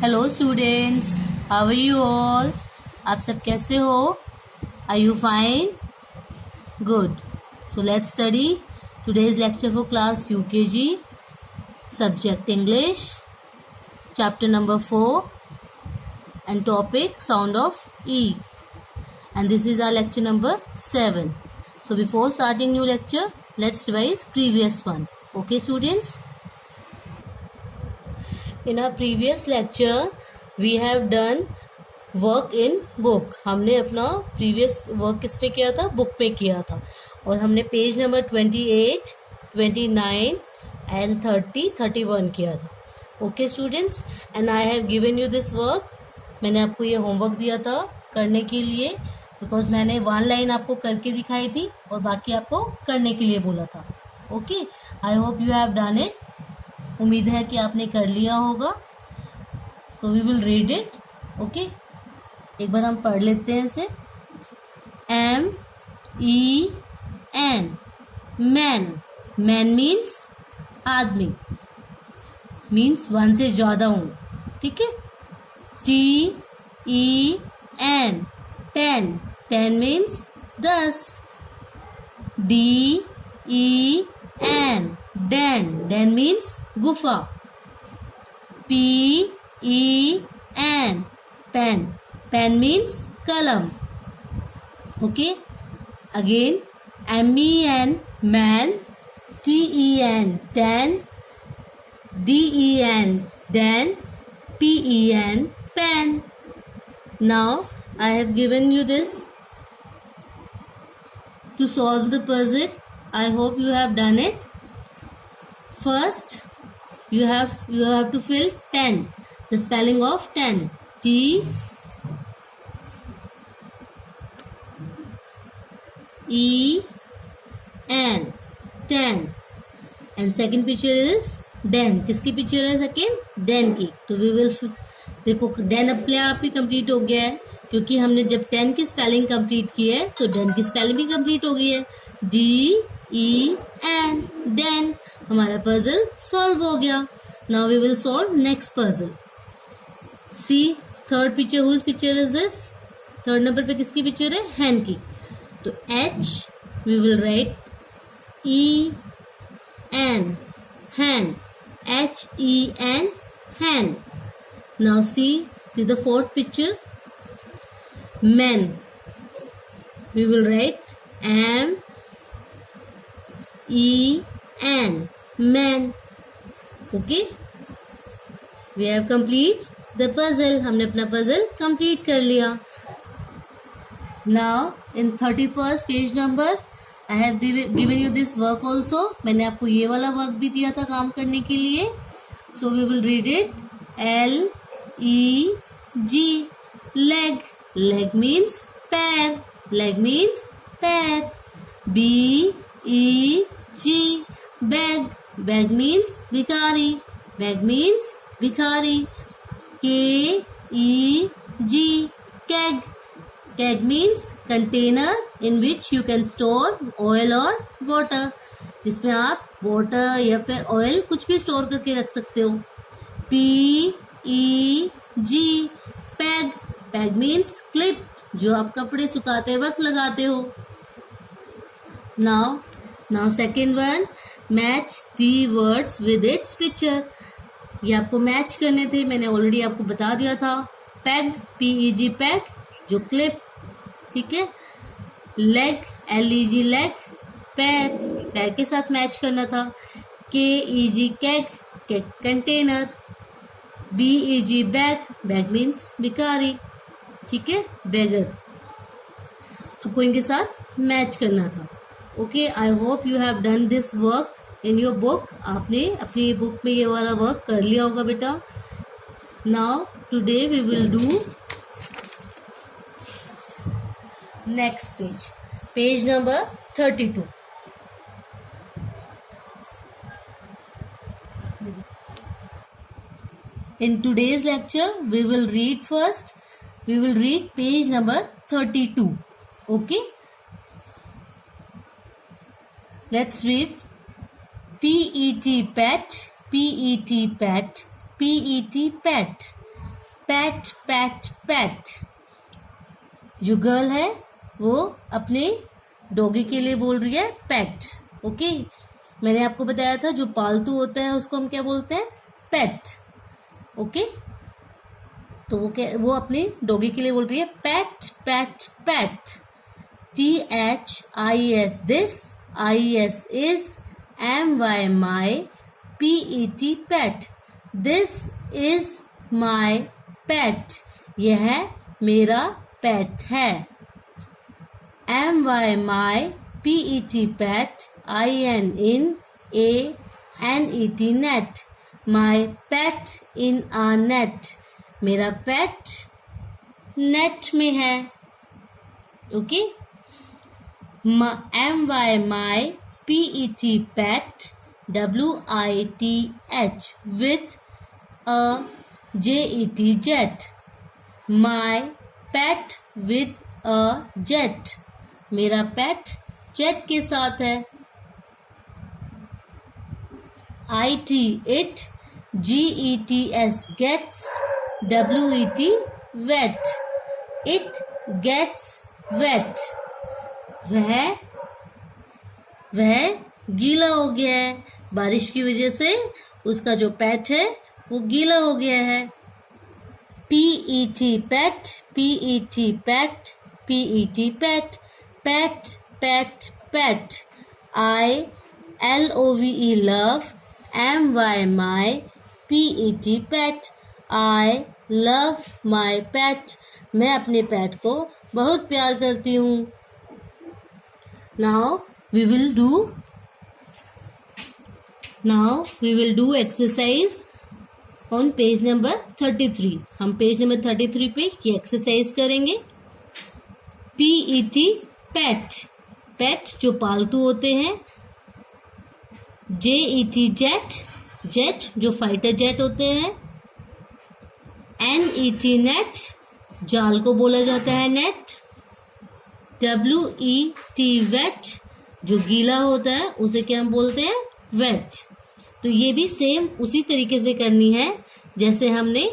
Hello students, how are you all. आप सब कैसे हो? Are you fine? Good. So let's study today's lecture for class UKG, subject English, chapter number 4 and topic sound of E, and this is our lecture number 7. So before starting new lecture, let's revise previous one. Okay students, in our previous lecture we have done work in book. हमने अपना previous work किस पे किया था? Book पे किया था, और हमने पेज नंबर 28, 29 and 30, 31 किया था. Okay students, and I have given you this work. मैंने आपको ये होमवर्क दिया था करने के लिए, बिकॉज मैंने 1 लाइन आपको करके दिखाई थी और बाकी आपको करने के लिए बोला था. Okay, I hope you have done it. उम्मीद है कि आपने कर लिया होगा. So we will read it. Okay, एक बार हम पढ़ लेते हैं इसे. MEN, man. मैन मीन्स आदमी, मीन्स 1 से ज्यादा हूं. ठीक है. TEN, 10. 10 means 10. DEN, den. Den means गुफा. PEN, pen. Pen means कलम. Okay. Again, MEN, man. TEN, ten. DEN, den. PEN, pen. Now I have given you this to solve the puzzle. I hope you have done it. First, you have to fill 10. The spelling of 10. TEN. ten. And second picture is den. किसकी picture है second? den की. तो we will देखो den अपने आप ही complete हो गया है, क्योंकि हमने जब 10 की स्पेलिंग कंप्लीट की है तो den की स्पेलिंग भी कंप्लीट हो गई है. DEN, den. हमारा पजल सॉल्व हो गया. Now we will solve next puzzle. See third picture. Whose picture is this? Third number पे किसकी पिक्चर है? हैन की. तो H we will write EN, hen. HEN, hen. Now see the fourth picture. Man. We will write MEN, man. Okay, we have complete the puzzle. हमने अपना puzzle complete कर लिया. Now in 31st page number I have given you this work also. मैंने आपको ये वाला work भी दिया था काम करने के लिए. So we will read it. LEG, leg. Leg means पैर. Leg means पैर. BEG, bag. Bag means भिखारी. Bag means भिखारी. KEG, keg. Keg means container in which you can store oil or water. जिसमें आप water या फिर oil कुछ भी store करके रख सकते हो. PEG, peg. Peg means clip, जो आप कपड़े सुखाते वक्त लगाते हो. Now second one, match the words with its picture. ये आपको मैच करने थे, मैंने ऑलरेडी आपको बता दिया था. पैग, PEG पैग, जो क्लिप. ठीक है. लेग, LEG लेग, पैर. पैर के साथ मैच करना था. KEG keg, CAG container. BEG beg, beg means भिखारी. ठीक है, बेगर. आपको इनके साथ मैच करना था. Okay, I hope you have done this work in your book. आपने अपनी बुक में ये वाला वर्क कर लिया होगा बेटा. Now today we will do next page. Page number 32. In today's lecture we will read first. We will read page number 32. Okay, let's read. PET, pet. PET, pet. PET, pet. PAT pet PAT. जो girl है वो अपने doggy के लिए बोल रही है PAT. Okay, मैंने आपको बताया था जो पालतू होता है उसको हम क्या बोलते हैं, पेट। ओके, तो वो अपने डॉगी के लिए बोल रही है pet pet pet. THIS this, IS is, MY my, PET pet. This is my pet, यह मेरा पेट है। MY my, PET pet, IN in, ANET net, my pet in a net, मेरा पेट नेट में है। Okay, MY my, PET pet, WITH with a JET jet, my pet with a jet, मेरा पेट jet के साथ है। IT it, GETS gets, WET wet, it gets wet, वह गीला हो गया है, बारिश की वजह से उसका जो पेट है वो गीला हो गया है। PET pet, PET pet, PET pet, pet pet pet. ILOVE love, MY my, PET pet, I love my pet, मैं अपने पेट को बहुत प्यार करती हूँ। Now we will do exercise on page number 33। हम पेज नंबर 33 पे ये एक्सरसाइज करेंगे। PET पेट, पेट जो पालतू होते हैं। JET जेट, जेट जो फाइटर जेट होते हैं। NET नेट, जाल को बोला जाता है नेट। WET वेट, जो गीला होता है उसे क्या हम बोलते हैं, वेट। तो ये भी सेम उसी तरीके से करनी है जैसे हमने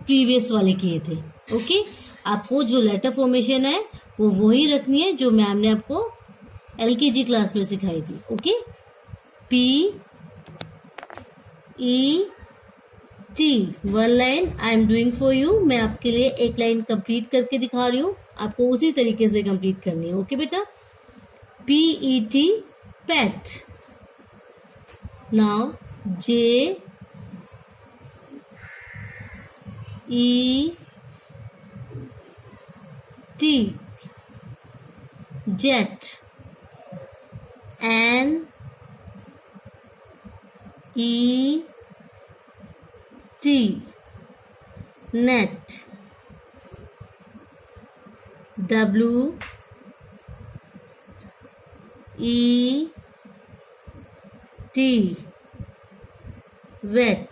प्रीवियस वाले किए थे। ओके, आपको जो लेटर फॉर्मेशन है वो वही रखनी है जो मैम ने आपको LKG क्लास में सिखाई थी। Okay, PET, one line I am doing for you, मैं आपके लिए एक लाइन कंप्लीट करके दिखा रही हूँ, आपको उसी तरीके से कंप्लीट करनी है। ओके बेटा, PET pet. Now JET jet, NET net, WET wet.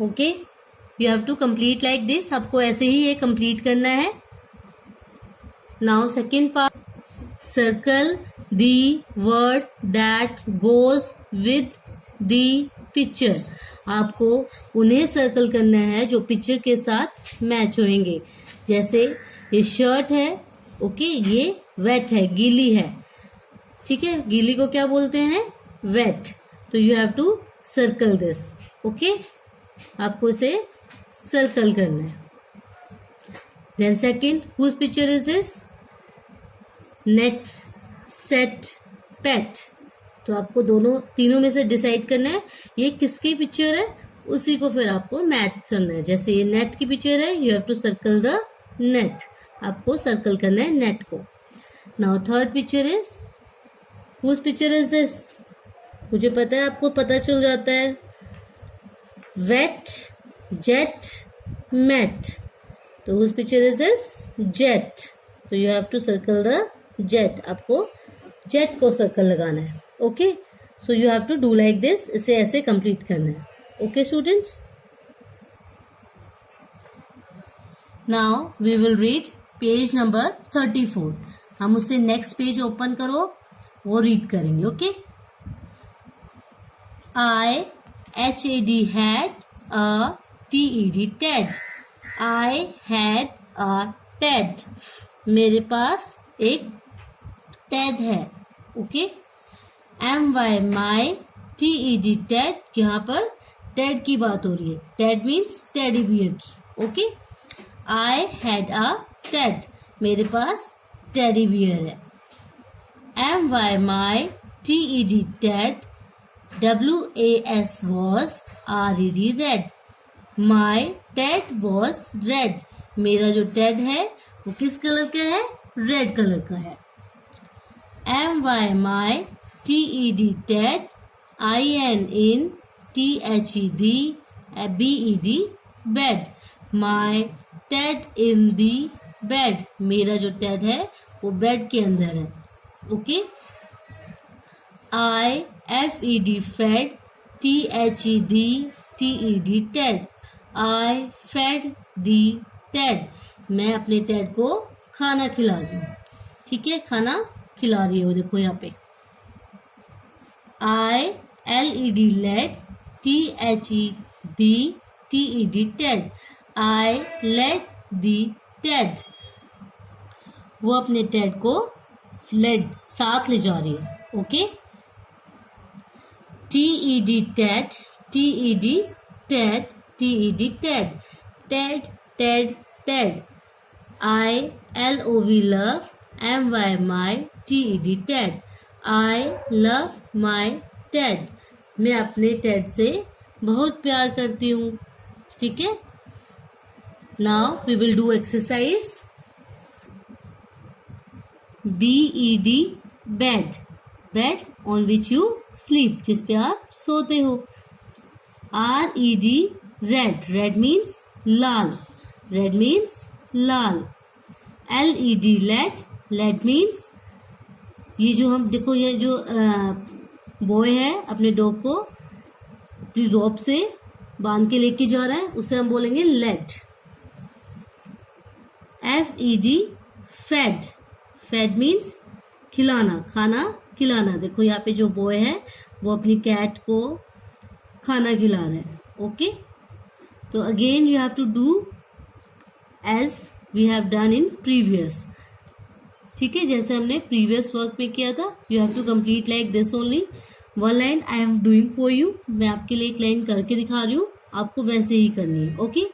Okay, you have to complete like this, आपको ऐसे ही ये कंप्लीट करना है। Now second part, circle the word that goes with the picture. आपको उन्हें सर्कल करना है जो पिक्चर के साथ मैच होंगे। जैसे ये शर्ट है, ओके, ये वेट है, गीली है, ठीक है, गीली को क्या बोलते हैं, वेट। तो you have to circle this. Okay, आपको इसे सर्कल करना है। Then second, whose picture is this, net set pet. तो आपको तीनों में से डिसाइड करना है ये किसकी पिक्चर है, उसी को फिर आपको मैच करना है। जैसे ये नेट की पिक्चर है, you have to circle the net, आपको सर्कल करना है नेट को। Now third picture is, whose picture is this, मुझे पता है आपको पता चल जाता है, वेट जेट मेट। तो whose picture is this, jet. तो you have to circle the jet, आपको जेट को सर्कल लगाना है। Okay, so you have to do like this, इसे ऐसे कंप्लीट करना है। Okay students, now we will read page number 34। हम उससे नेक्स्ट पेज ओपन करो, वो रीड करेंगे। Okay, IHAD had a TED, TED. I had a TED. मेरे पास एक TED है. ओके. my TED, TED. यहाँ पर TED की बात हो रही है. TED मीन्स टेडी बियर की. Okay. I had a TED. मेरे पास टेडी बियर है. my TED, TED. was red, red. My TED was red. मेरा जो TED है वो किस कलर का है? रेड कलर का है. my TED, TED. in THED, BED, bed. My TED in the bed. मेरा जो TED है वो बेड के अंदर है. Okay. FED, fed. TED, TED. I fed the TED. मैं अपने TED को खाना खिला रही हूँ. ठीक है, खाना खिला रही हो. देखो यहाँ पे LED, LED. TED, TED. I led the TED. वो अपने TED को लेड साथ ले जा रही है. Okay. TED, TED. TED, TED. TED, TED, TED. LOV, love. my TED, TED. I love my TED. मैं अपने TED से बहुत प्यार करती हूँ. ठीक है. Now we will do exercise. BED, bed. Bed on which you sleep, जिस पे आप सोते हो. RED, red. Red means लाल. Red means लाल. LED, LED. LED means ये जो हम देखो, ये जो बॉय है अपने डॉग को अपनी रोप से बांध के लेके जा रहा है, उसे हम बोलेंगे led. FED, fed. Fed means खिलाना, खाना खिलाना. देखो यहाँ पे जो बॉय है वो अपनी कैट को खाना खिला रहा है. ओके. तो again you have to do as we have done in previous. ठीक है, जैसे हमने प्रीवियस वर्क में किया था. You have to complete like this only. One line I am doing for you. मैं आपके लिए एक लाइन करके दिखा रही हूँ, आपको वैसे ही करनी है. ओके.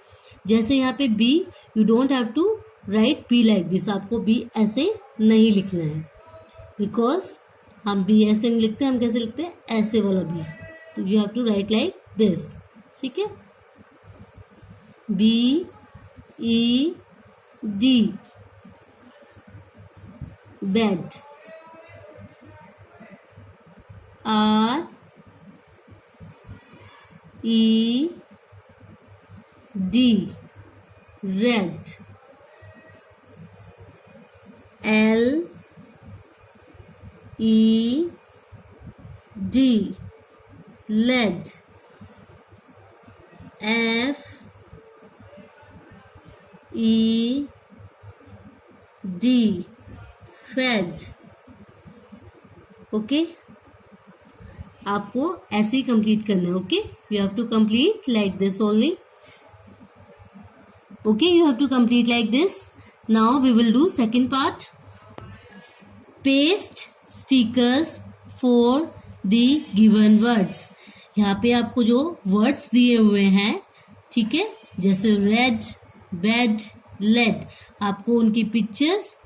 जैसे यहाँ पे B, you don't have to write B like this. आपको बी ऐसे नहीं लिखना है, बिकॉज हम बी ऐसे नहीं लिखते. हम कैसे लिखते हैं? ऐसे वाला बी. तो you have to write like this. ठीक है. BED, bed. RED, red. LED, lead. FED, fed. Okay. आपको ऐसे ही कंप्लीट करना है. Okay. You have to complete like this only. Okay, you have to complete like this. Now we will do second part. Paste stickers for the given words. यहाँ पे आपको जो words दिए हुए हैं, ठीक है, जैसे रेड, बेड, लेड, आपको उनकी पिक्चर्स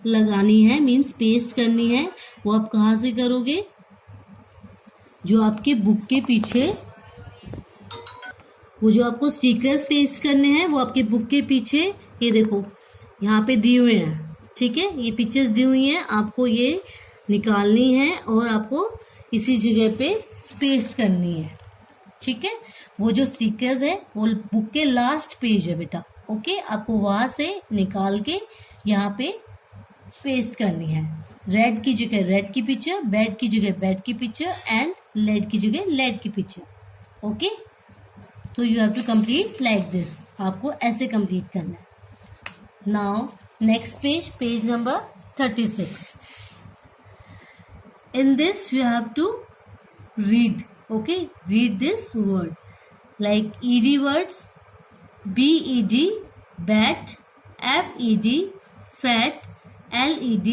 लगानी है, मीन्स पेस्ट करनी है. वो आप कहाँ से करोगे? जो आपके बुक के पीछे, वो जो आपको स्टिकर्स पेस्ट करने हैं वो आपके बुक के पीछे, ये देखो यहाँ पे दिए हुए हैं. ठीक है, ये पिक्चर्स दी हुई हैं, आपको ये निकालनी है और आपको इसी जगह पे पेस्ट करनी है. ठीक है. वो जो स्टिकर्स है वो बुक के लास्ट पेज है बेटा. ओके. आपको वहां से निकाल के यहाँ पे पेस्ट करनी है. रेड की जगह रेड की पिक्चर, बेड की जगह बेड की पिक्चर एंड लेड की जगह लेड की पिक्चर. ओके. तो you have to complete like this. आपको ऐसे कंप्लीट करना है. Now next page, page number 36. In this you have to read. Okay, read this word like ED words. BED bat, FED fat, LED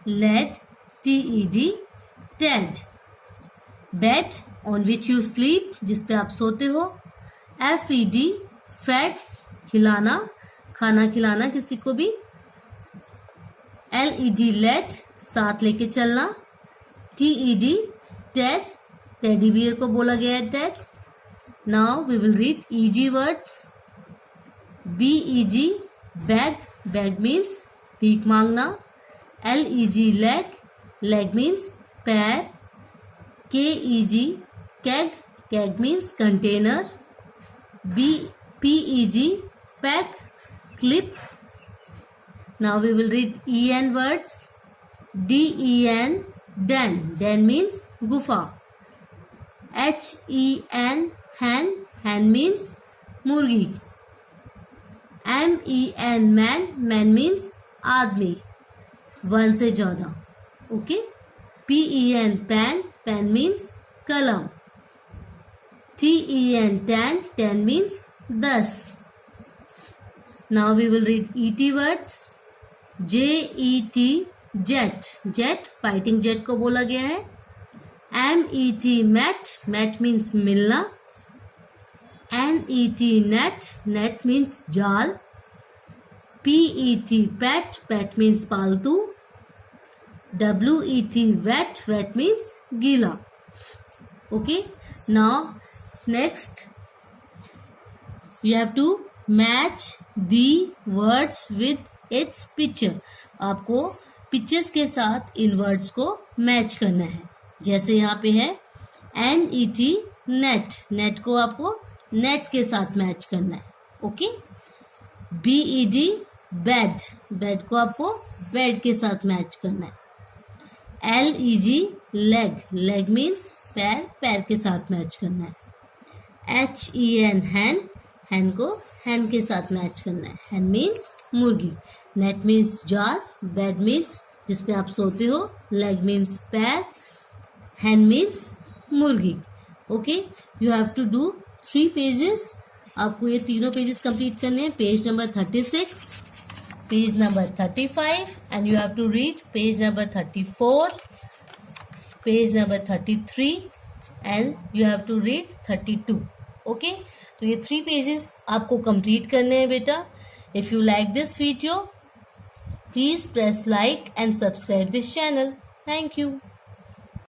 LED, TED TED. Bed on which you sleep, जिस पे आप सोते हो. FED fed, खिलाना, खाना खिलाना किसी को भी. LED LED, साथ लेके चलना. TED TED, टेडी बियर को बोला गया है ted. Now we will read EG words. BEG beg, beg means भीख मांगना. LEG लेग, लेग मीन्स पैर. KEG keg, keg means container. PEG peg, clip. Now we will read EN words. DEN den, den means गुफा. HEN hen, hen means मुर्गी. MEN man, man means आदमी, one से ज्यादा. Okay. PEN pen, pen means कलम. TEN ten, ten means 10. Now we will read ET words. JET jet, jet fighting jet को बोला गया है. MET mat, mat means मिलना. NET net, net means जाल. PET pet, pet means पालतू. WET wet, wet means गीला. Okay. Now next you have to match the words with its picture. आपको pictures के साथ इन वर्ड्स को मैच करना है. जैसे यहाँ पे है NET नेट, नेट को आपको नेट के साथ मैच करना है. ओके. BED बेड, बेड को आपको बेड के साथ मैच करना है. LEG लेग, लेग मीन्स पैर, पैर के साथ मैच करना है. HEN हैन, हैन को हैन के साथ मैच करना है. हैन मीन्स मुर्गी. नेट मीन्स जाल. बेड मीन्स जिस पे आप सोते हो. लेग मीन्स पैर. हैन मीन्स मुर्गी. Okay. You have to do 3 pages. आपको ये तीनों पेजेस कंप्लीट करने हैं. Page number 36, page number 35 and you have to read page number 34, page number 33 and you have to read 32. Okay. तो ये 3 pages आपको कंप्लीट करने हैं बेटा. If you like this video, please press like and subscribe this channel. Thank you.